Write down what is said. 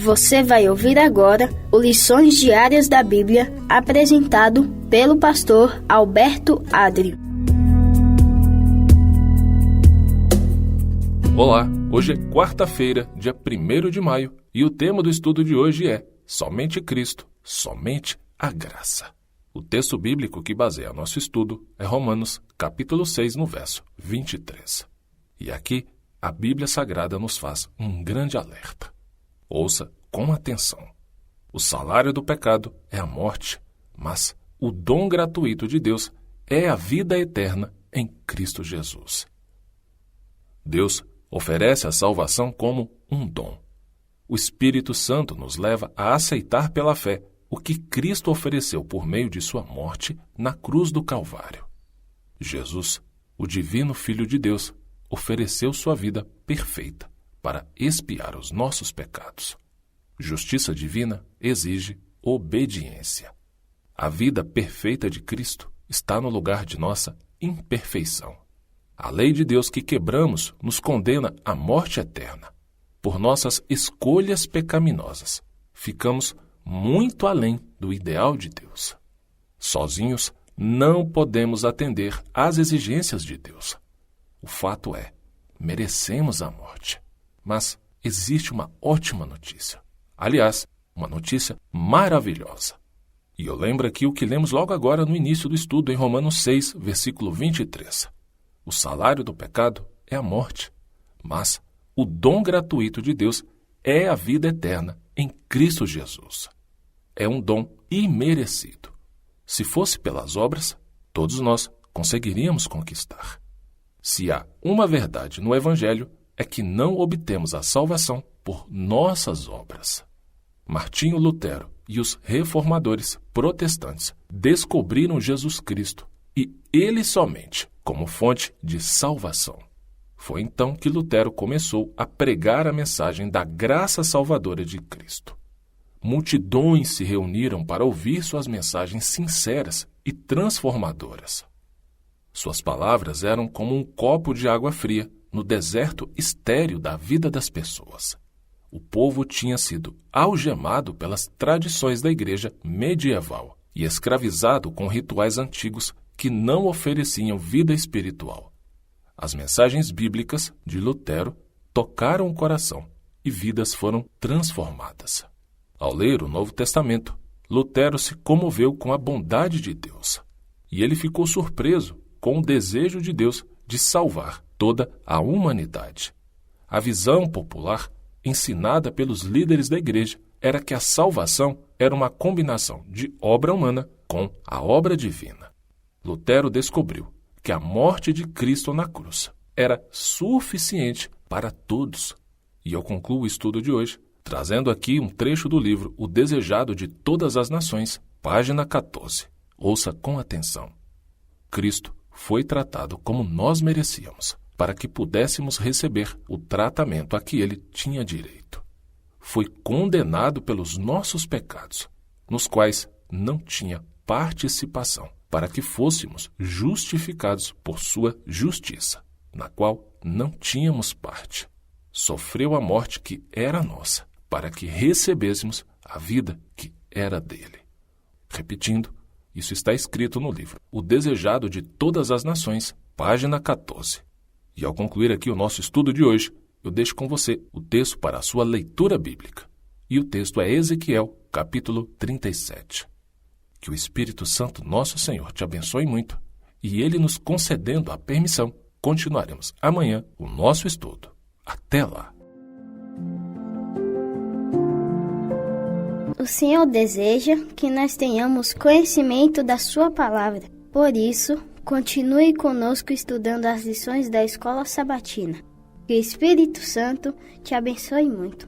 Você vai ouvir agora o Lições Diárias da Bíblia, apresentado pelo pastor Alberto Adrio. Olá, hoje é quarta-feira, dia 1º de maio, e o tema do estudo de hoje é Somente Cristo, somente a graça. O texto bíblico que baseia nosso estudo é Romanos, capítulo 6, no verso 23. E aqui, a Bíblia Sagrada nos faz um grande alerta. Ouça com atenção. O salário do pecado é a morte, mas o dom gratuito de Deus é a vida eterna em Cristo Jesus. Deus oferece a salvação como um dom. O Espírito Santo nos leva a aceitar pela fé o que Cristo ofereceu por meio de sua morte na cruz do Calvário. Jesus, o divino Filho de Deus, ofereceu sua vida perfeita para expiar os nossos pecados. Justiça divina exige obediência. A vida perfeita de Cristo está no lugar de nossa imperfeição. A lei de Deus que quebramos nos condena à morte eterna. Por nossas escolhas pecaminosas, ficamos muito além do ideal de Deus. Sozinhos, não podemos atender às exigências de Deus. O fato é, merecemos a morte. Mas existe uma ótima notícia. Aliás, uma notícia maravilhosa. E eu lembro aqui o que lemos logo agora no início do estudo em Romanos 6, versículo 23. O salário do pecado é a morte, mas o dom gratuito de Deus é a vida eterna em Cristo Jesus. É um dom imerecido. Se fosse pelas obras, todos nós conseguiríamos conquistar. Se há uma verdade no Evangelho, é que não obtemos a salvação por nossas obras. Martinho Lutero e os reformadores protestantes descobriram Jesus Cristo e ele somente como fonte de salvação. Foi então que Lutero começou a pregar a mensagem da graça salvadora de Cristo. Multidões se reuniram para ouvir suas mensagens sinceras e transformadoras. Suas palavras eram como um copo de água fria no deserto estéril da vida das pessoas. O povo tinha sido algemado pelas tradições da igreja medieval e escravizado com rituais antigos que não ofereciam vida espiritual. As mensagens bíblicas de Lutero tocaram o coração e vidas foram transformadas. Ao ler o Novo Testamento, Lutero se comoveu com a bondade de Deus e ele ficou surpreso com o desejo de Deus de salvar toda a humanidade. A visão popular, ensinada pelos líderes da igreja, era que a salvação era uma combinação de obra humana com a obra divina. Lutero descobriu que a morte de Cristo na cruz era suficiente para todos. E eu concluo o estudo de hoje trazendo aqui um trecho do livro O Desejado de Todas as Nações, página 14. Ouça com atenção. Cristo foi tratado como nós merecíamos, para que pudéssemos receber o tratamento a que ele tinha direito. Foi condenado pelos nossos pecados, nos quais não tinha participação, para que fôssemos justificados por sua justiça, na qual não tínhamos parte. Sofreu a morte que era nossa, para que recebêssemos a vida que era dele. Repetindo, isso está escrito no livro O Desejado de Todas as Nações, página 14. E ao concluir aqui o nosso estudo de hoje, eu deixo com você o texto para a sua leitura bíblica. E o texto é Ezequiel, capítulo 37. Que o Espírito Santo, nosso Senhor, te abençoe muito e ele nos concedendo a permissão, continuaremos amanhã o nosso estudo. Até lá! O Senhor deseja que nós tenhamos conhecimento da sua palavra. Por isso, continue conosco estudando as lições da Escola Sabatina. Que o Espírito Santo te abençoe muito.